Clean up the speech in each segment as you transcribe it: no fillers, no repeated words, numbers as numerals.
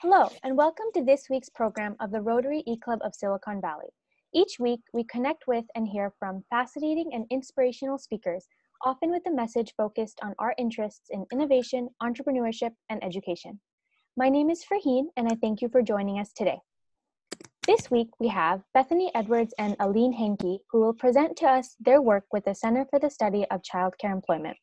Hello, and welcome to this week's program of the Rotary E-Club of Silicon Valley. Each week, we connect with and hear from fascinating and inspirational speakers, often with a message focused on our interests in innovation, entrepreneurship, and education. My name is Farheen, and I thank you for joining us today. This week, we have Bethany Edwards and Aline Hankey, who will present to us their work with the Center for the Study of Childcare Employment.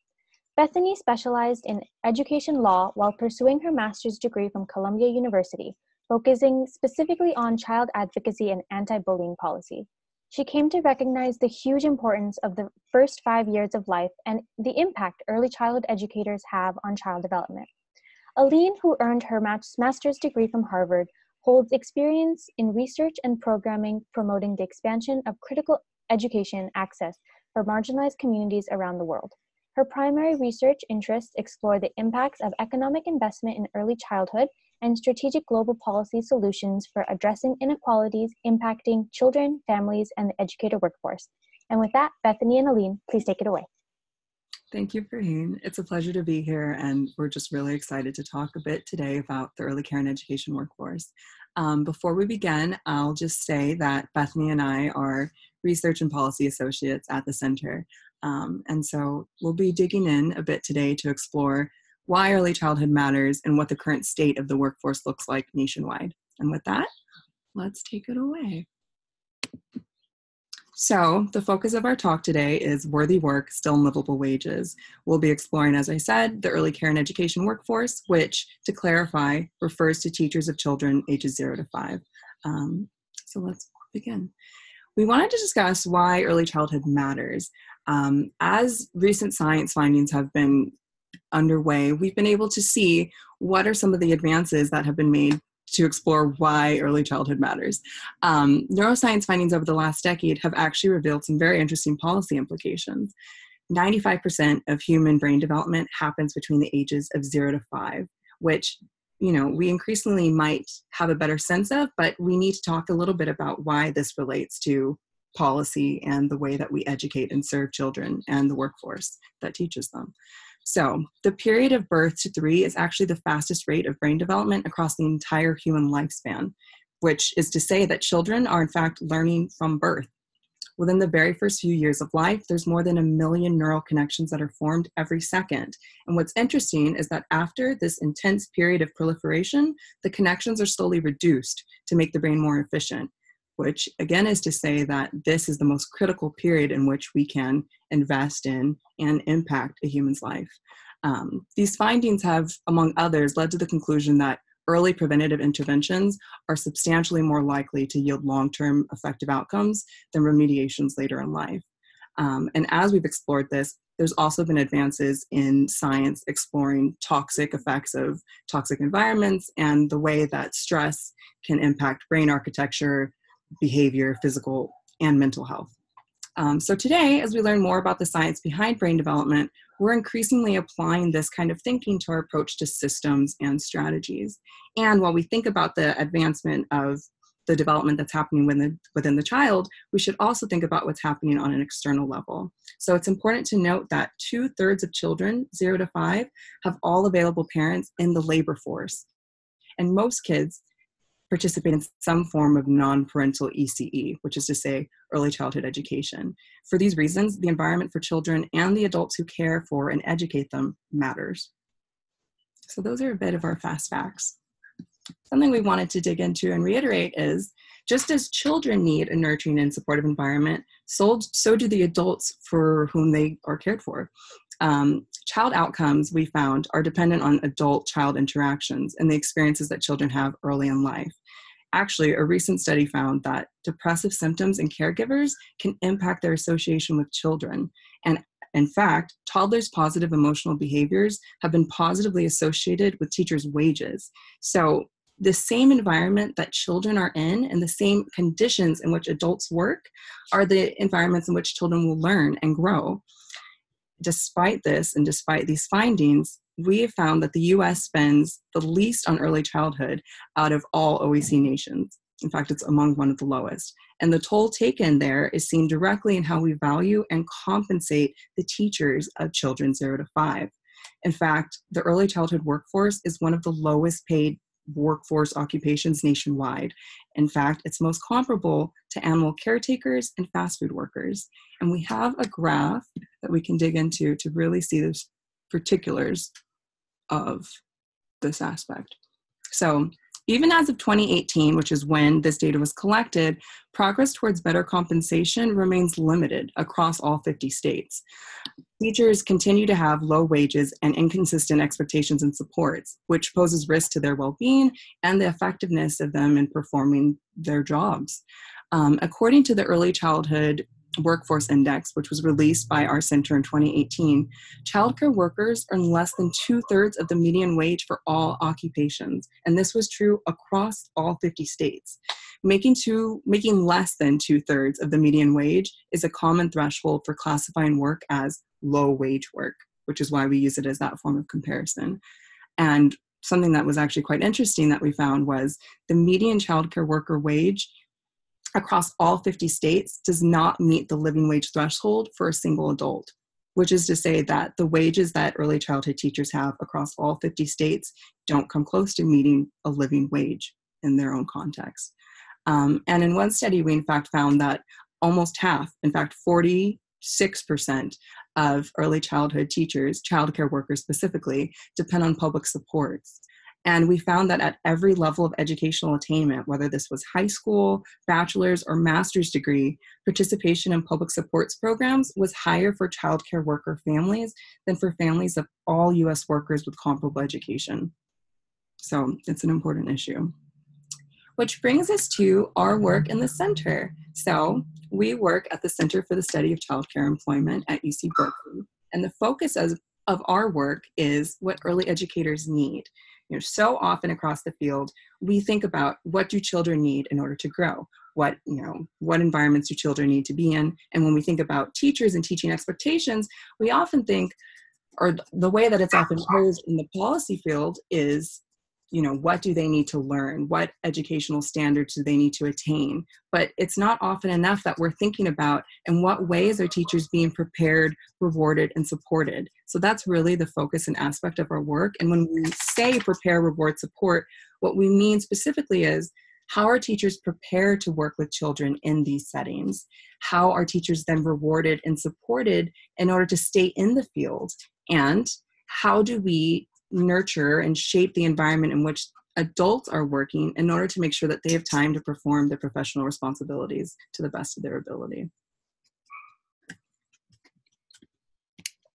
Bethany specialized in education law while pursuing her master's degree from Columbia University, focusing specifically on child advocacy and anti-bullying policy. She came to recognize the huge importance of the first 5 years of life and the impact early childhood educators have on child development. Aline, who earned her master's degree from Harvard, holds experience in research and programming promoting the expansion of critical education access for marginalized communities around the world. Her primary research interests explore the impacts of economic investment in early childhood and strategic global policy solutions for addressing inequalities impacting children, families, and the educator workforce. And with that, Bethany and Aline, please take it away. Thank you, Farheen. It's a pleasure to be here, and we're just really excited to talk a bit today about the early care and education workforce. Before we begin, I'll just say that Bethany and I are research and policy associates at the center. And so we'll be digging in a bit today to explore why early childhood matters and what the current state of the workforce looks like nationwide. And with that, let's take it away. So the focus of our talk today is worthy work, still livable wages. We'll be exploring, as I said, the early care and education workforce, which, to clarify, refers to teachers of children ages 0 to 5. So let's begin. We wanted to discuss why early childhood matters. As recent science findings have been underway, we've been able to see what are some of the advances that have been made to explore why early childhood matters. Neuroscience findings over the last decade have actually revealed some very interesting policy implications. 95% of human brain development happens between the ages of 0 to 5, which we increasingly might have a better sense of, but we need to talk a little bit about why this relates to policy and the way that we educate and serve children and the workforce that teaches them. So the period of birth to 3 is actually the fastest rate of brain development across the entire human lifespan, which is to say that children are in fact learning from birth. Within the very first few years of life, there's more than 1 million neural connections that are formed every second. And what's interesting is that after this intense period of proliferation, the connections are slowly reduced to make the brain more efficient, which again is to say that this is the most critical period in which we can invest in and impact a human's life. These findings have, among others, led to the conclusion that early preventative interventions are substantially more likely to yield long-term effective outcomes than remediations later in life. And as we've explored this, there's also been advances in science exploring toxic effects of toxic environments and the way that stress can impact brain architecture, behavior, physical, and mental health. So today, as we learn more about the science behind brain development, we're increasingly applying this kind of thinking to our approach to systems and strategies. And while we think about the advancement of the development that's happening within the child, we should also think about what's happening on an external level. So it's important to note that 2/3 of children, 0 to 5, have all available parents in the labor force. And most kids participate in some form of non-parental ECE, which is to say early childhood education. For these reasons, the environment for children and the adults who care for and educate them matters. So those are a bit of our fast facts. Something we wanted to dig into and reiterate is, just as children need a nurturing and supportive environment, so do the adults for whom they are cared for. Child outcomes, we found, are dependent on adult-child interactions and the experiences that children have early in life. Actually, a recent study found that depressive symptoms in caregivers can impact their association with children. And in fact, toddlers' positive emotional behaviors have been positively associated with teachers' wages. So the same environment that children are in and the same conditions in which adults work are the environments in which children will learn and grow. Despite this, and despite these findings, we have found that the US spends the least on early childhood out of all OECD nations. In fact, it's among one of the lowest. And the toll taken there is seen directly in how we value and compensate the teachers of children 0 to 5. In fact, the early childhood workforce is one of the lowest paid workforce occupations nationwide. In fact, it's most comparable to animal caretakers and fast food workers. And we have a graph that we can dig into to really see the particulars of this aspect. So even as of 2018, which is when this data was collected, progress towards better compensation remains limited across all 50 states. Teachers continue to have low wages and inconsistent expectations and supports, which poses risk to their well-being and the effectiveness of them in performing their jobs. According to the Early Childhood Workforce Index, which was released by our center in 2018, childcare workers earn less than 2/3 of the median wage for all occupations. And this was true across all 50 states. Making less than 2/3 of the median wage is a common threshold for classifying work as low wage work, which is why we use it as that form of comparison. And something that was actually quite interesting that we found was the median childcare worker wage across all 50 states does not meet the living wage threshold for a single adult, which is to say that the wages that early childhood teachers have across all 50 states don't come close to meeting a living wage in their own context. And in one study, we in fact found that almost half, in fact 46% of early childhood teachers, childcare workers specifically, depend on public supports. And we found that at every level of educational attainment, whether this was high school, bachelor's, or master's degree, participation in public supports programs was higher for childcare worker families than for families of all U.S. workers with comparable education. So it's an important issue. Which brings us to our work in the center. So we work at the Center for the Study of Childcare Employment at UC Berkeley. And the focus of our work is what early educators need. So often across the field, we think about what do children need in order to grow? What environments do children need to be in? And when we think about teachers and teaching expectations, we often think, or the way that it's often posed in the policy field is, what do they need to learn? What educational standards do they need to attain? But it's not often enough that we're thinking about in what ways are teachers being prepared, rewarded, and supported. So that's really the focus and aspect of our work. And when we say prepare, reward, support, what we mean specifically is how are teachers prepared to work with children in these settings? How are teachers then rewarded and supported in order to stay in the field? And how do we nurture and shape the environment in which adults are working in order to make sure that they have time to perform their professional responsibilities to the best of their ability?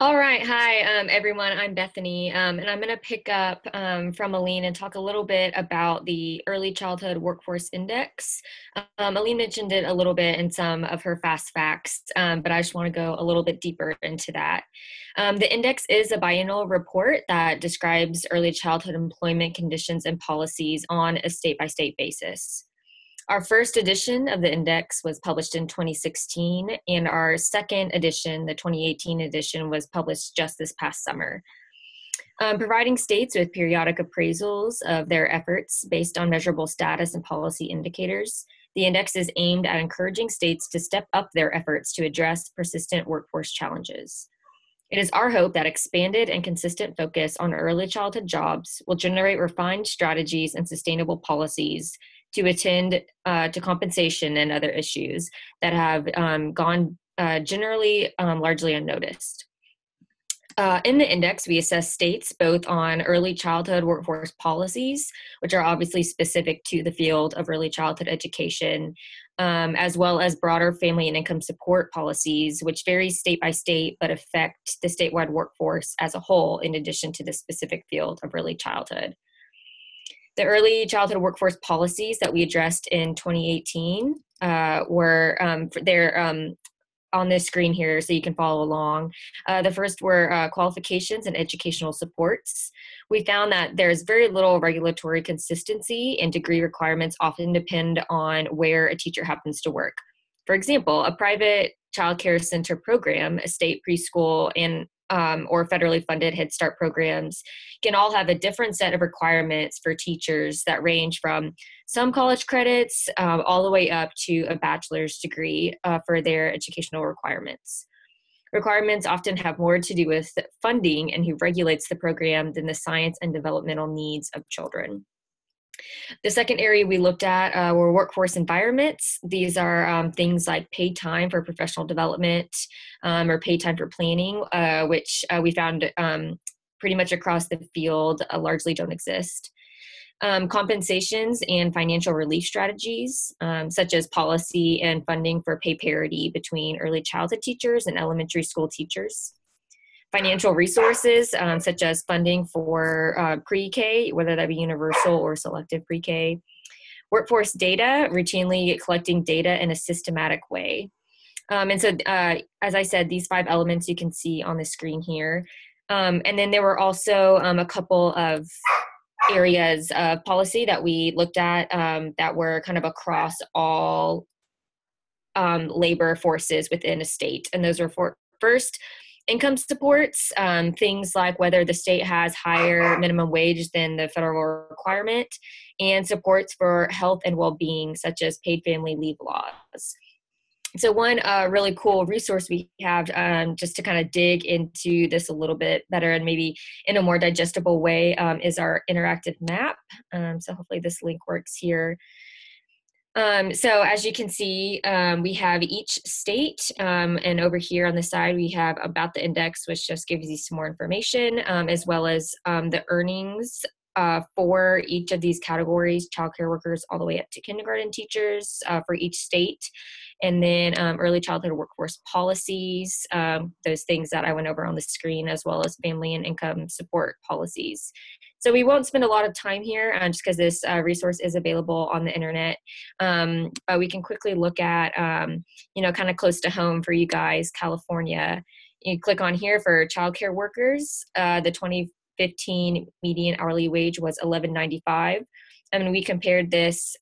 All right. Hi, everyone. I'm Bethany, and I'm going to pick up from Aline and talk a little bit about the Early Childhood Workforce Index. Aline mentioned it a little bit in some of her fast facts, but I just want to go a little bit deeper into that. The index is a biennial report that describes early childhood employment conditions and policies on a state-by-state basis. Our first edition of the index was published in 2016, and our second edition, the 2018 edition, was published just this past summer. Providing states with periodic appraisals of their efforts based on measurable status and policy indicators, the index is aimed at encouraging states to step up their efforts to address persistent workforce challenges. It is our hope that expanded and consistent focus on early childhood jobs will generate refined strategies and sustainable policies to attend to compensation and other issues that have gone generally largely unnoticed. In the index, we assess states both on early childhood workforce policies, which are obviously specific to the field of early childhood education, as well as broader family and income support policies, which vary state by state, but affect the statewide workforce as a whole, in addition to the specific field of early childhood. The early childhood workforce policies that we addressed in 2018 were on this screen here so you can follow along. The first were qualifications and educational supports. We found that there's very little regulatory consistency, and degree requirements often depend on where a teacher happens to work. For example, a private child care center program, a state preschool, and or federally funded Head Start programs can all have a different set of requirements for teachers that range from some college credits all the way up to a bachelor's degree for their educational requirements. Requirements often have more to do with funding and who regulates the program than the science and developmental needs of children. The second area we looked at were workforce environments. These are things like paid time for professional development or paid time for planning, which we found pretty much across the field largely don't exist. Compensations and financial relief strategies, such as policy and funding for pay parity between early childhood teachers and elementary school teachers. Financial resources, such as funding for pre-K, whether that be universal or selective pre-K. Workforce data, routinely collecting data in a systematic way. And so, as I said, these 5 elements you can see on the screen here. And then there were also a couple of areas of policy that we looked at that were kind of across all labor forces within a state. And those were first, income supports, things like whether the state has higher minimum wage than the federal requirement, and supports for health and well-being, such as paid family leave laws. So one really cool resource we have just to kind of dig into this a little bit better and maybe in a more digestible way is our interactive map. So hopefully this link works here. So as you can see, we have each state, and over here on the side, we have about the index, which just gives you some more information, as well as the earnings for each of these categories, childcare workers all the way up to kindergarten teachers for each state. And then early childhood workforce policies, those things that I went over on the screen, as well as family and income support policies. So we won't spend a lot of time here just because this resource is available on the internet. But we can quickly look at, kind of close to home for you guys, California. You click on here for childcare workers. The 2015 median hourly wage was $11.95. And we compared this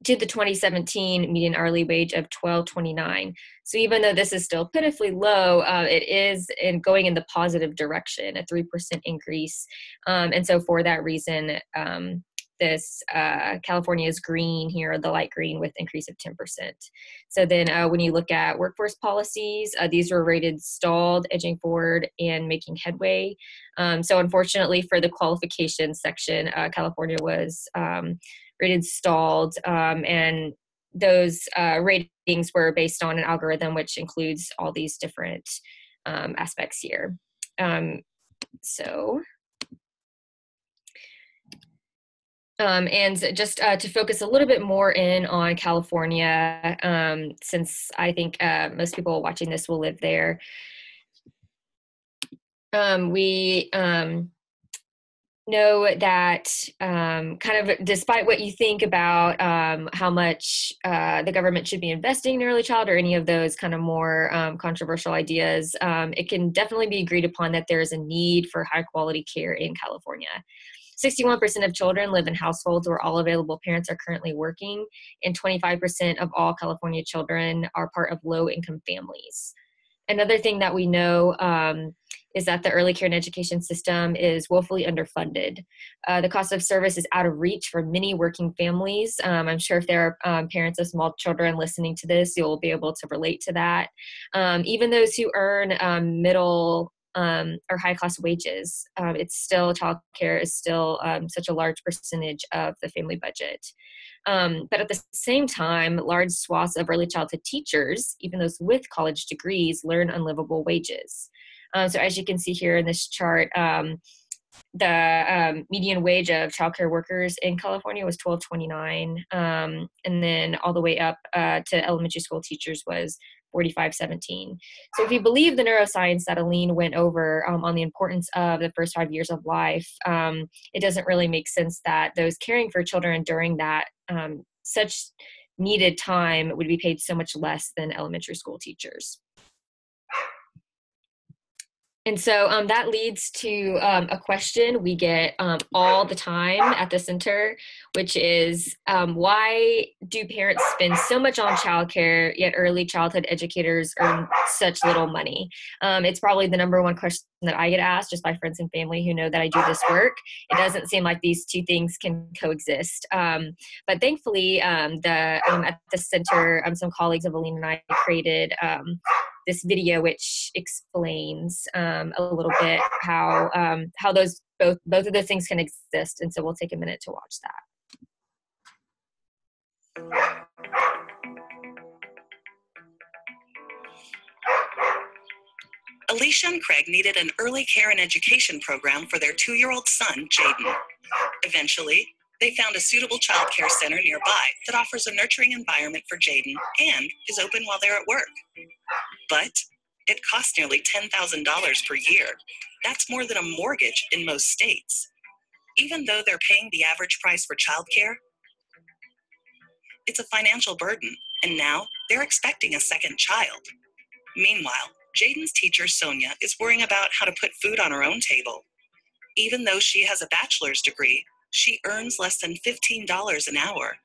to the 2017 median hourly wage of $12.29. So even though this is still pitifully low, it is going in the positive direction, a 3% increase. And so for that reason, this California is green here, the light green with increase of 10%. So then when you look at workforce policies, these were rated stalled, edging forward, and making headway. So unfortunately for the qualifications section, California was rated stalled, and those ratings were based on an algorithm which includes all these different aspects here. And just to focus a little bit more in on California, since I think most people watching this will live there, we know that kind of despite what you think about how much the government should be investing in early child or any of those kind of more controversial ideas, it can definitely be agreed upon that there is a need for high quality care in California. 61% of children live in households where all available parents are currently working, and 25% of all California children are part of low-income families. Another thing that we know is that the early care and education system is woefully underfunded. The cost of service is out of reach for many working families. I'm sure if there are parents of small children listening to this, you'll be able to relate to that. Even those who earn middle or high-class wages, it's still, childcare is still such a large percentage of the family budget. But at the same time, large swaths of early childhood teachers, even those with college degrees, learn unlivable wages. So as you can see here in this chart, the median wage of childcare workers in California was $12.29, and then all the way up to elementary school teachers was $45.17. So if you believe the neuroscience that Aline went over on the importance of the first 5 years of life, it doesn't really make sense that those caring for children during that such needed time would be paid so much less than elementary school teachers. And so that leads to a question we get all the time at the center, which is why do parents spend so much on childcare, yet early childhood educators earn such little money? It's probably the number one question that I get asked just by friends and family who know that I do this work. It doesn't seem like these two things can coexist. But thankfully, at the center, some colleagues of Aline and I created this video which explains a little bit how those both of those things can exist. And so we'll take a minute to watch that. Alicia and Craig needed an early care and education program for their 2-year-old son, Jaden. Eventually, they found a suitable child care center nearby that offers a nurturing environment for Jaden and is open while they're at work. But it costs nearly $10,000 per year. That's more than a mortgage in most states. Even though they're paying the average price for childcare, it's a financial burden, and now they're expecting a second child. Meanwhile, Jaden's teacher, Sonia, is worrying about how to put food on her own table. Even though she has a bachelor's degree, she earns less than $15 an hour.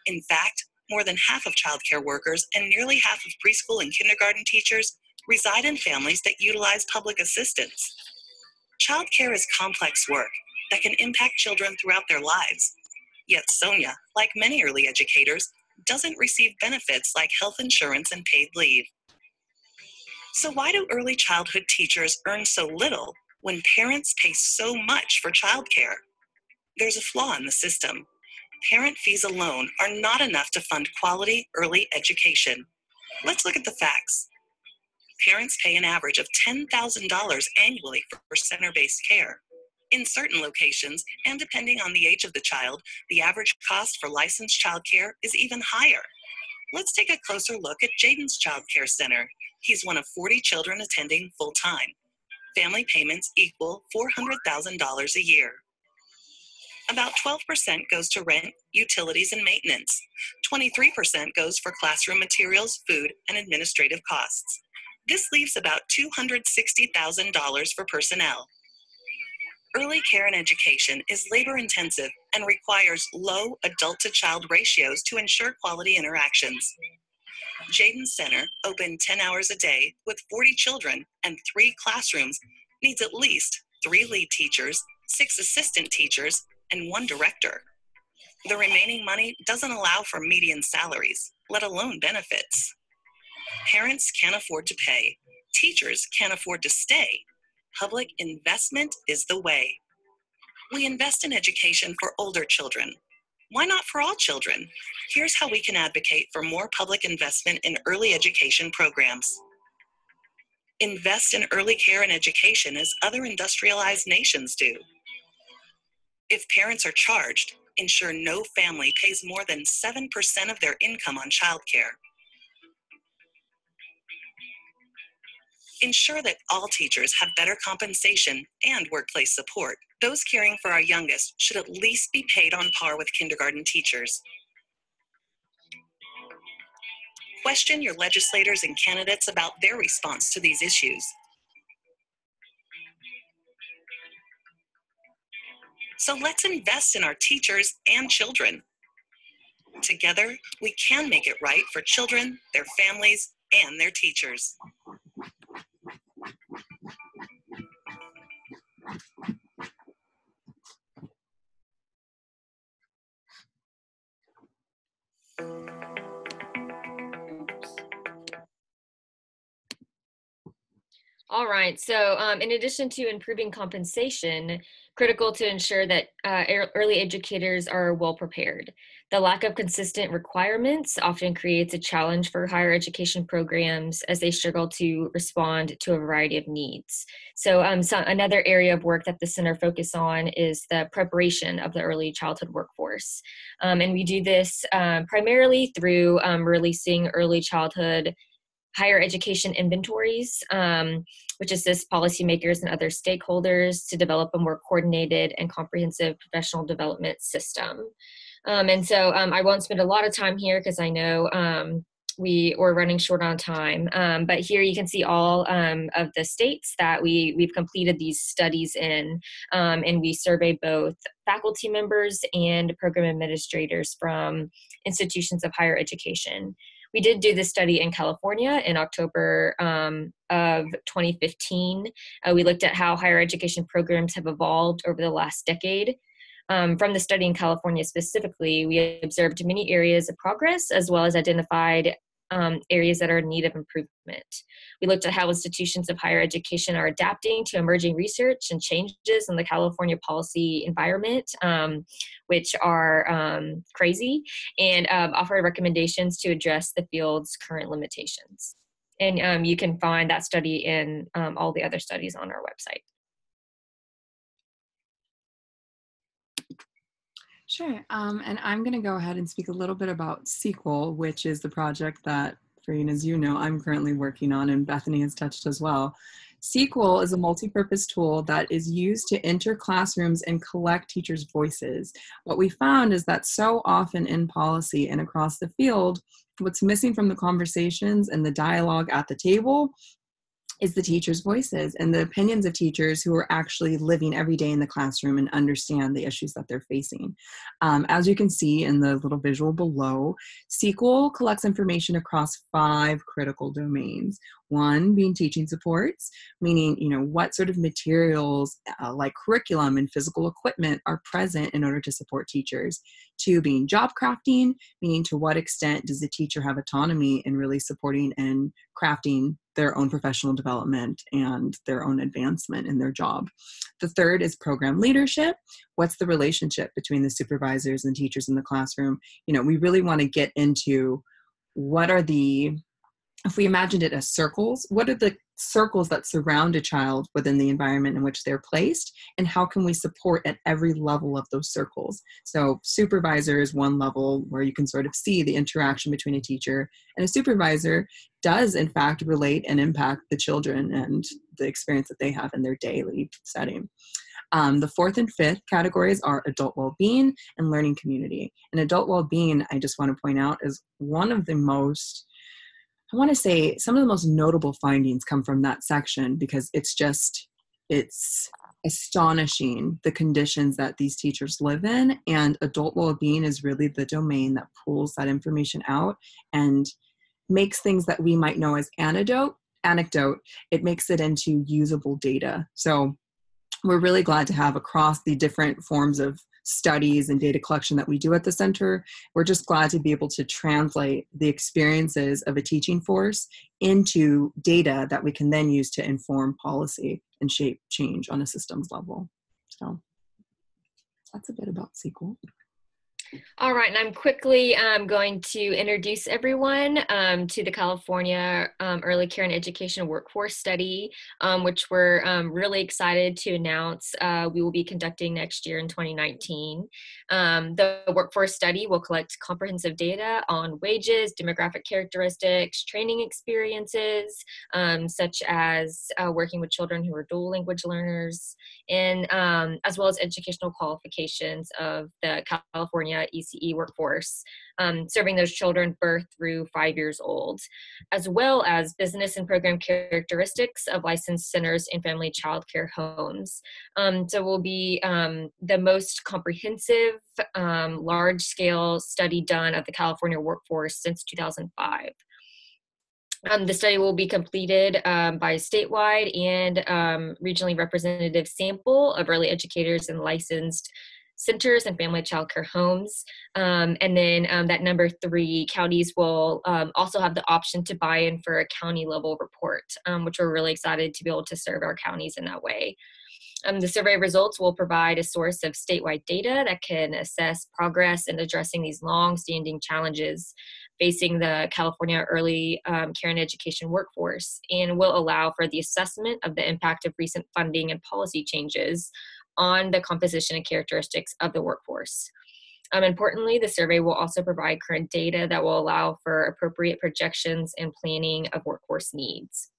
In fact, more than half of childcare workers and nearly half of preschool and kindergarten teachers reside in families that utilize public assistance. Childcare is complex work that can impact children throughout their lives. Yet Sonia, like many early educators, doesn't receive benefits like health insurance and paid leave. So why do early childhood teachers earn so little when parents pay so much for childcare? There's a flaw in the system. Parent fees alone are not enough to fund quality early education. Let's look at the facts. Parents pay an average of $10,000 annually for center-based care. In certain locations, and depending on the age of the child, the average cost for licensed childcare is even higher. Let's take a closer look at Jaden's Child Care Center. He's one of 40 children attending full-time. Family payments equal $400,000 a year. About 12% goes to rent, utilities, and maintenance. 23% goes for classroom materials, food, and administrative costs. This leaves about $260,000 for personnel. Early care and education is labor-intensive and requires low adult-to-child ratios to ensure quality interactions. Jaden's Center, open 10 hours a day with 40 children and 3 classrooms, needs at least 3 lead teachers, 6 assistant teachers, and 1 director. The remaining money doesn't allow for median salaries, let alone benefits. Parents can't afford to pay. Teachers can't afford to stay. Public investment is the way. We invest in education for older children. Why not for all children? Here's how we can advocate for more public investment in early education programs. Invest in early care and education as other industrialized nations do. If parents are charged, ensure no family pays more than 7% of their income on childcare. Ensure that all teachers have better compensation and workplace support. Those caring for our youngest should at least be paid on par with kindergarten teachers. Question your legislators and candidates about their response to these issues. So let's invest in our teachers and children. Together, we can make it right for children, their families, and their teachers. All right, so in addition to improving compensation, critical to ensure that early educators are well prepared. The lack of consistent requirements often creates a challenge for higher education programs as they struggle to respond to a variety of needs. So, another area of work that the center focuses on is the preparation of the early childhood workforce. And we do this primarily through releasing early childhood higher education inventories, which assists policymakers and other stakeholders to develop a more coordinated and comprehensive professional development system. And so I won't spend a lot of time here because I know we're running short on time, but here you can see all of the states that we've completed these studies in, and we survey both faculty members and program administrators from institutions of higher education. We did do this study in California in October of 2015. We looked at how higher education programs have evolved over the last decade. From the study in California specifically, we observed many areas of progress as well as identified areas that are in need of improvement. We looked at how institutions of higher education are adapting to emerging research and changes in the California policy environment, which are crazy, and offered recommendations to address the field's current limitations. And you can find that study in all the other studies on our website. Sure, and I'm going to go ahead and speak a little bit about SEQUAL, which is the project that, Farine, as you know, I'm currently working on, and Bethany has touched as well. SEQUAL is a multi-purpose tool that is used to enter classrooms and collect teachers' voices. What we found is that so often in policy and across the field, what's missing from the conversations and the dialogue at the table is the teachers' voices and the opinions of teachers who are actually living every day in the classroom and understand the issues that they're facing. As you can see in the little visual below, SEQUAL collects information across 5 critical domains. 1 being teaching supports, meaning, what sort of materials like curriculum and physical equipment are present in order to support teachers. 2 being job crafting, meaning to what extent does the teacher have autonomy in really supporting and crafting their own professional development and their own advancement in their job. The 3rd is program leadership. What's the relationship between the supervisors and teachers in the classroom? We really want to get into if we imagined it as circles, what are the circles that surround a child within the environment in which they're placed, and how can we support at every level of those circles? So supervisor is one level where you can sort of see the interaction between a teacher, and a supervisor does in fact relate and impact the children and the experience that they have in their daily setting. The 4th and 5th categories are adult well-being and learning community. And adult well-being, I just want to point out, is one of the most, I want to say some of the most notable findings come from that section, because it's astonishing the conditions that these teachers live in, and adult well-being is really the domain that pulls that information out and makes things that we might know as anecdote, it makes it into usable data. So we're really glad to have across the different forms of studies and data collection that we do at the center, we're just glad to be able to translate the experiences of a teaching force into data that we can then use to inform policy and shape change on a systems level. So that's a bit about SEQUAL. All right, and I'm quickly going to introduce everyone to the California Early Care and Education Workforce Study, which we're really excited to announce we will be conducting next year in 2019. The Workforce Study will collect comprehensive data on wages, demographic characteristics, training experiences, such as working with children who are dual language learners, and as well as educational qualifications of the California ECE workforce, serving those children birth through 5 years old, as well as business and program characteristics of licensed centers and family child care homes. So will be the most comprehensive large-scale study done of the California workforce since 2005. The study will be completed by a statewide and regionally representative sample of early educators and licensed centers and family child care homes. And then that number 3, counties will also have the option to buy in for a county level report, which we're really excited to be able to serve our counties in that way. The survey results will provide a source of statewide data that can assess progress in addressing these long-standing challenges facing the California early care and education workforce, and will allow for the assessment of the impact of recent funding and policy changes on the composition and characteristics of the workforce. Importantly, the survey will also provide current data that will allow for appropriate projections and planning of workforce needs.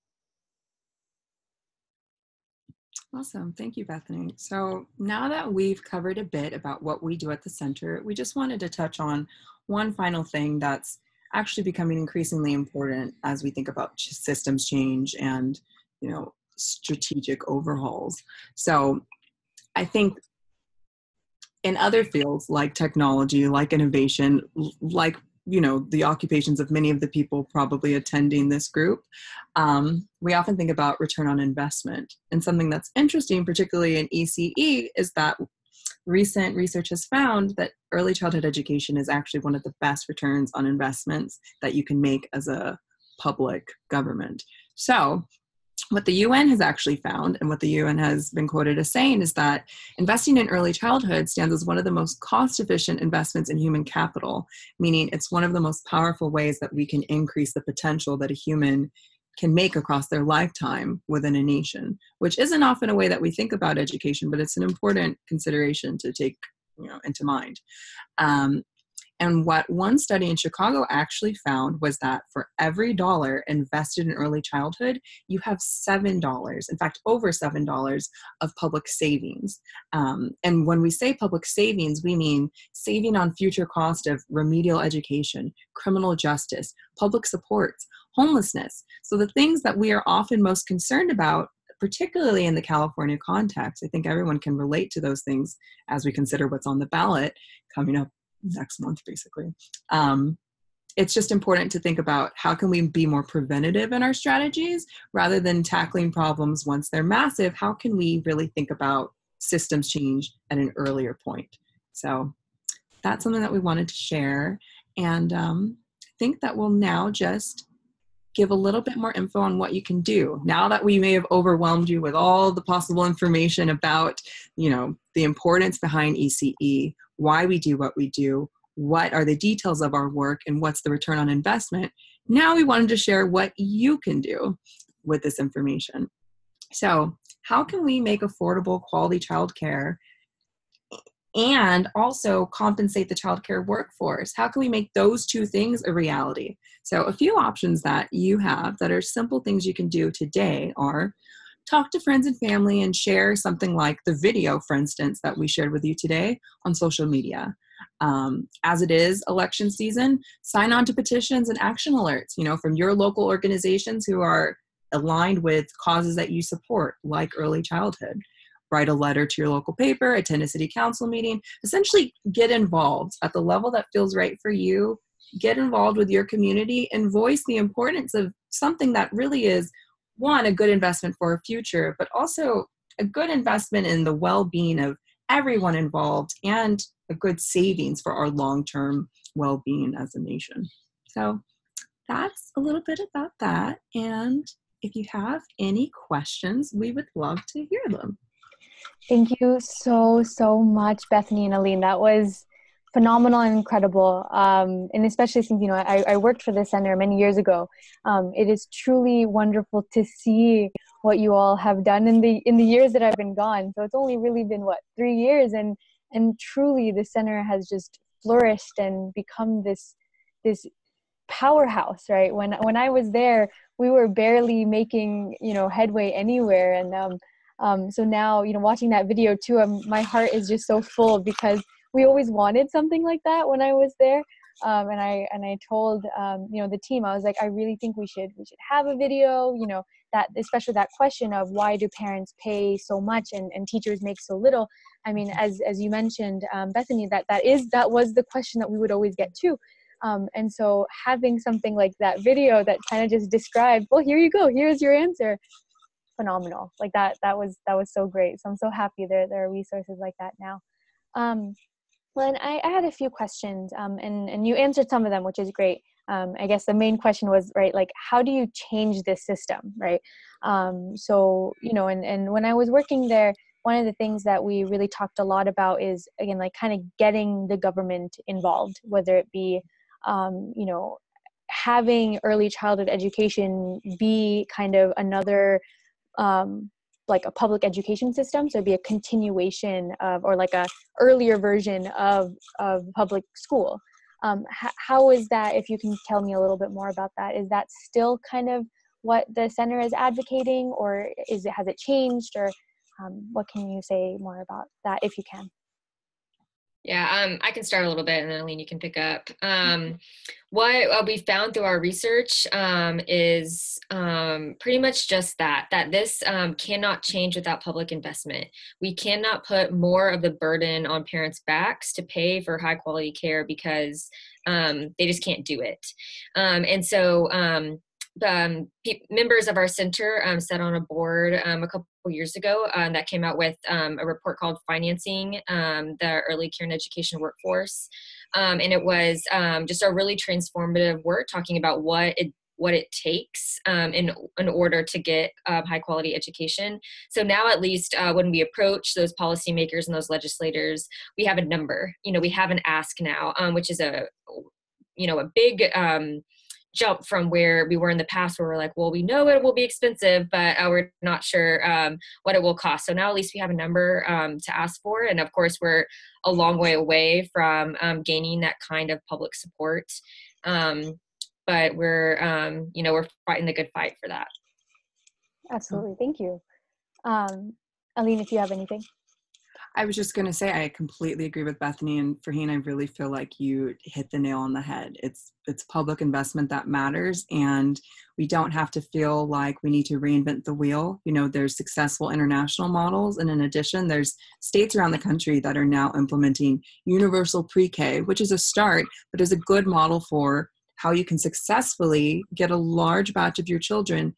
Awesome. Thank you, Bethany. So now that we've covered a bit about what we do at the center, we just wanted to touch on one final thing that's actually becoming increasingly important as we think about systems change and, strategic overhauls. So I think in other fields like technology, like innovation, like the occupations of many of the people probably attending this group, we often think about return on investment. And something that's interesting, particularly in ECE, is that recent research has found that early childhood education is actually one of the best returns on investments that you can make as a public government. So what the UN has actually found, and what the UN has been quoted as saying, is that investing in early childhood stands as one of the most cost-efficient investments in human capital, meaning it's one of the most powerful ways that we can increase the potential that a human can make across their lifetime within a nation, which isn't often a way that we think about education, but it's an important consideration to take into mind. And what one study in Chicago actually found was that for every dollar invested in early childhood, you have $7, in fact, over $7 of public savings. And when we say public savings, we mean saving on future cost of remedial education, criminal justice, public supports, homelessness. So the things that we are often most concerned about, particularly in the California context, I think everyone can relate to those things as we consider what's on the ballot coming up next month, basically. It's just important to think about how can we be more preventative in our strategies rather than tackling problems once they're massive. How can we really think about systems change at an earlier point? So that's something that we wanted to share. And I think that we'll now just give a little bit more info on what you can do. Now that we may have overwhelmed you with all the possible information about, the importance behind ECE, why we do what we do, what are the details of our work, and what's the return on investment. Now we wanted to share what you can do with this information. So how can we make affordable quality childcare and also compensate the childcare workforce? How can we make those two things a reality? So a few options that you have that are simple things you can do today are talk to friends and family and share something like the video, for instance, that we shared with you today on social media. As it is election season, sign on to petitions and action alerts, from your local organizations who are aligned with causes that you support, like early childhood. Write a letter to your local paper, attend a city council meeting, essentially get involved at the level that feels right for you. Get involved with your community and voice the importance of something that really is, one, a good investment for our future, but also a good investment in the well-being of everyone involved and a good savings for our long-term well-being as a nation. So that's a little bit about that. And if you have any questions, we would love to hear them. Thank you so much, Bethany and Aline. That was phenomenal and incredible. And especially since, I worked for the center many years ago. It is truly wonderful to see what you all have done in the years that I've been gone. So it's only really been 3 years, and truly the center has just flourished and become this powerhouse, right? When I was there, we were barely making, headway anywhere. And so now, watching that video too, my heart is just so full because we always wanted something like that when I was there. And I told, the team, I was like, I really think we should have a video, that, especially that question of why do parents pay so much and teachers make so little? I mean, as you mentioned, Bethany, that was the question that we would always get to. And so having something like that video that kind of just described, well, here you go, here's your answer. Phenomenal. Like that was so great. So I'm so happy there are resources like that now. Well, and I had a few questions, and you answered some of them, which is great. I guess the main question was, right, like, how do you change this system, right? So, and when I was working there, one of the things that we really talked a lot about is, again, like kind of getting the government involved, whether it be, having early childhood education be kind of another, like a public education system. So it'd be a continuation of, or like a earlier version of public school. How is that, if you can tell me a little bit more about that, is that still kind of what the center is advocating, or has it changed, or what can you say more about that if you can? Yeah, I can start a little bit and then Aline, you can pick up. What we found through our research is pretty much just that this cannot change without public investment. We cannot put more of the burden on parents' backs to pay for high quality care because they just can't do it. And so members of our center sat on a board a couple years ago that came out with a report called Financing the Early Care and Education Workforce. And it was just a really transformative work talking about what it takes in order to get high quality education. So now at least when we approach those policymakers and those legislators, we have a number, we have an ask now, which is a big jump from where we were in the past, where we're like, well, we know it will be expensive, but we're not sure what it will cost. So now at least we have a number to ask for. And of course, we're a long way away from gaining that kind of public support. But we're, we're fighting the good fight for that. Absolutely. Thank you. Aline, if you have anything. I was just going to say, I completely agree with Bethany, and Farheen, I really feel like you hit the nail on the head. It's public investment that matters, and we don't have to feel like we need to reinvent the wheel. There's successful international models, and in addition, there's states around the country that are now implementing universal pre-K, which is a start, but is a good model for how you can successfully get a large batch of your children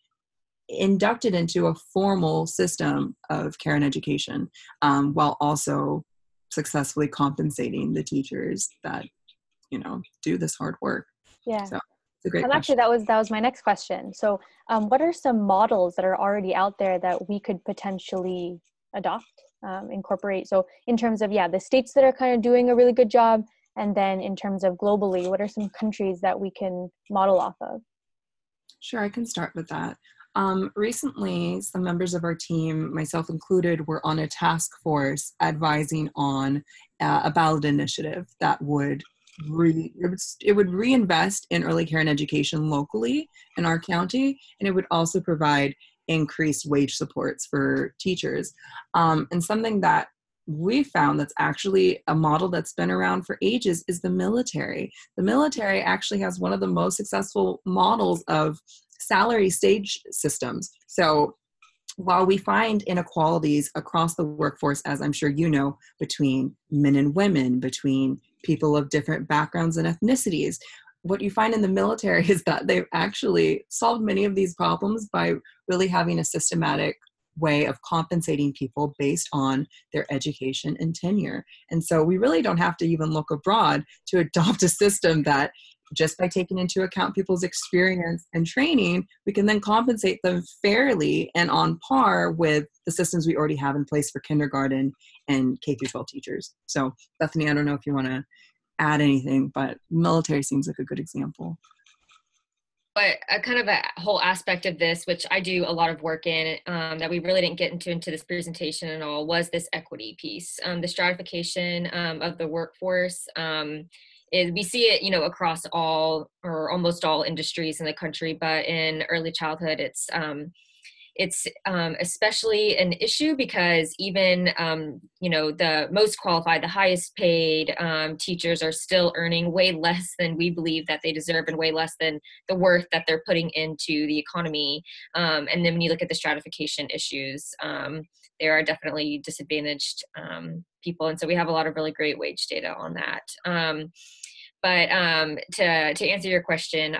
inducted into a formal system of care and education, while also successfully compensating the teachers that, do this hard work. Yeah. So it's a great question. Actually, that was my next question. So what are some models that are already out there that we could potentially adopt, incorporate? So in terms of, the states that are kind of doing a really good job, and then in terms of globally, what are some countries that we can model off of? Sure, I can start with that. Recently, some members of our team, myself included, were on a task force advising on a ballot initiative that would reinvest in early care and education locally in our county, and it would also provide increased wage supports for teachers. And something that we found that's actually a model that's been around for ages is the military. The military actually has one of the most successful models of salary stage systems. So while we find inequalities across the workforce, as I'm sure you know, between men and women, between people of different backgrounds and ethnicities, what you find in the military is that they've actually solved many of these problems by really having a systematic way of compensating people based on their education and tenure. And so we really don't have to even look abroad to adopt a system that, just by taking into account people's experience and training, we can then compensate them fairly and on par with the systems we already have in place for kindergarten and K-12 teachers. So Bethany, I don't know if you want to add anything, but military seems like a good example. But a kind of a whole aspect of this, which I do a lot of work in, that we really didn't get into this presentation at all, was this equity piece. The stratification of the workforce is, we see it, across all or almost all industries in the country, but in early childhood, it's especially an issue because even, the most qualified, the highest paid teachers are still earning way less than we believe that they deserve and way less than the worth that they're putting into the economy. And then when you look at the stratification issues, there are definitely disadvantaged people. And so we have a lot of really great wage data on that. But to answer your question,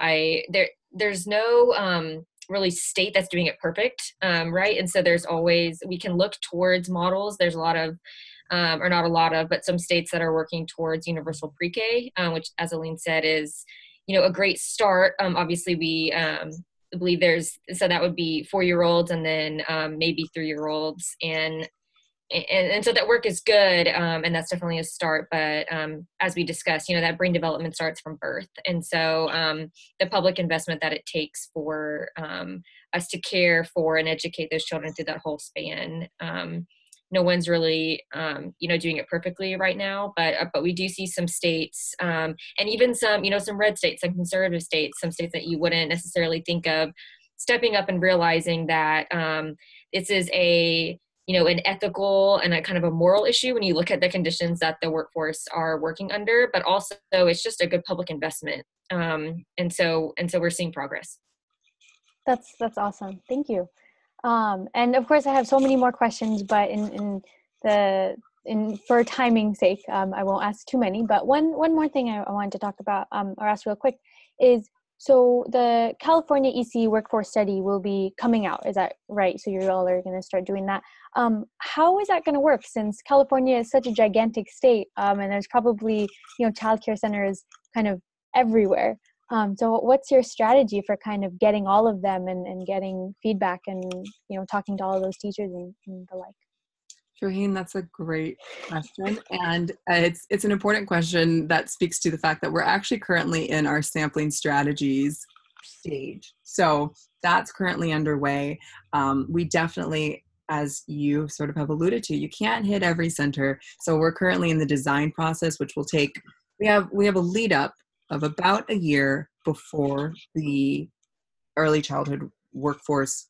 there's no really state that's doing it perfect, right? And so there's always, we can look towards models. There's a lot of, or not a lot of, but some states that are working towards universal pre-K, which, as Aline said, is, a great start. Obviously, we believe so that would be 4-year-olds and then maybe 3-year-olds, and so that work is good, and that's definitely a start. But as we discussed, that brain development starts from birth. And so the public investment that it takes for us to care for and educate those children through that whole span, no one's really, doing it perfectly right now. But we do see some states, and even some red states, some conservative states, some states that you wouldn't necessarily think of, stepping up and realizing that this is an ethical and a kind of a moral issue when you look at the conditions that the workforce are working under, but also it's just a good public investment. And so we're seeing progress. That's awesome. Thank you. And of course I have so many more questions, but for timing's sake, I won't ask too many, but one more thing I wanted to talk about, or ask real quick is, So the California EC workforce study will be coming out. Is that right? So you all are going to start doing that. How is that going to work, since California is such a gigantic state, and there's probably, childcare centers kind of everywhere. So what's your strategy for kind of getting all of them and getting feedback and, talking to all of those teachers and the like? Shaheen, that's a great question. And it's an important question that speaks to the fact that we're actually currently in our sampling strategies stage. So that's currently underway. We definitely, as you sort of have alluded to, you can't hit every center. So we're currently in the design process, which will take, we have a lead up of about a year before the early childhood workforce,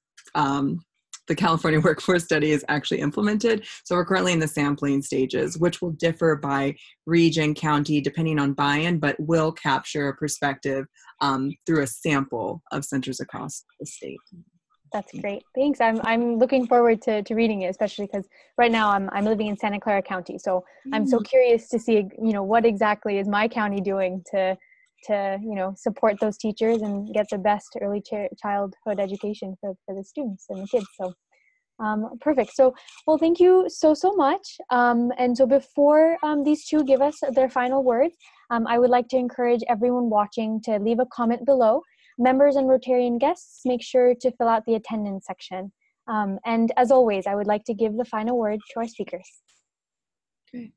the California workforce study is actually implemented. So we're currently in the sampling stages, which will differ by region, county, depending on buy-in, but will capture a perspective through a sample of centers across the state. That's great. Thanks. I'm looking forward to reading it, especially because right now I'm living in Santa Clara County. So I'm so curious to see, what exactly is my county doing to support those teachers and get the best early childhood education for the students and the kids. So perfect. So, well, thank you so much. And so before these two give us their final words, I would like to encourage everyone watching to leave a comment below. Members and Rotarian guests, make sure to fill out the attendance section. And as always, I would like to give the final word to our speakers. Okay.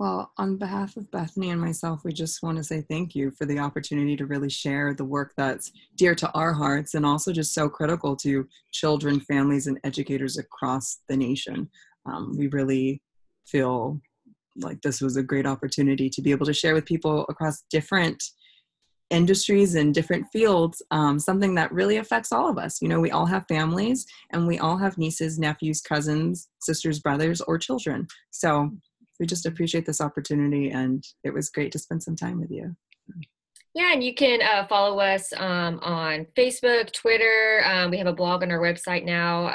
Well, on behalf of Bethany and myself, we just want to say thank you for the opportunity to really share the work that's dear to our hearts and also just so critical to children, families, and educators across the nation. We really feel like this was a great opportunity to be able to share with people across different industries and different fields, something that really affects all of us. We all have families and we all have nieces, nephews, cousins, sisters, brothers, or children. So we just appreciate this opportunity, and it was great to spend some time with you. Yeah, and you can follow us on Facebook, Twitter. We have a blog on our website now.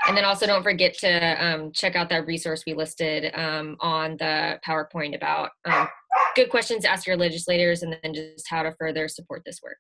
And then also don't forget to check out that resource we listed on the PowerPoint about good questions to ask your legislators and then just how to further support this work.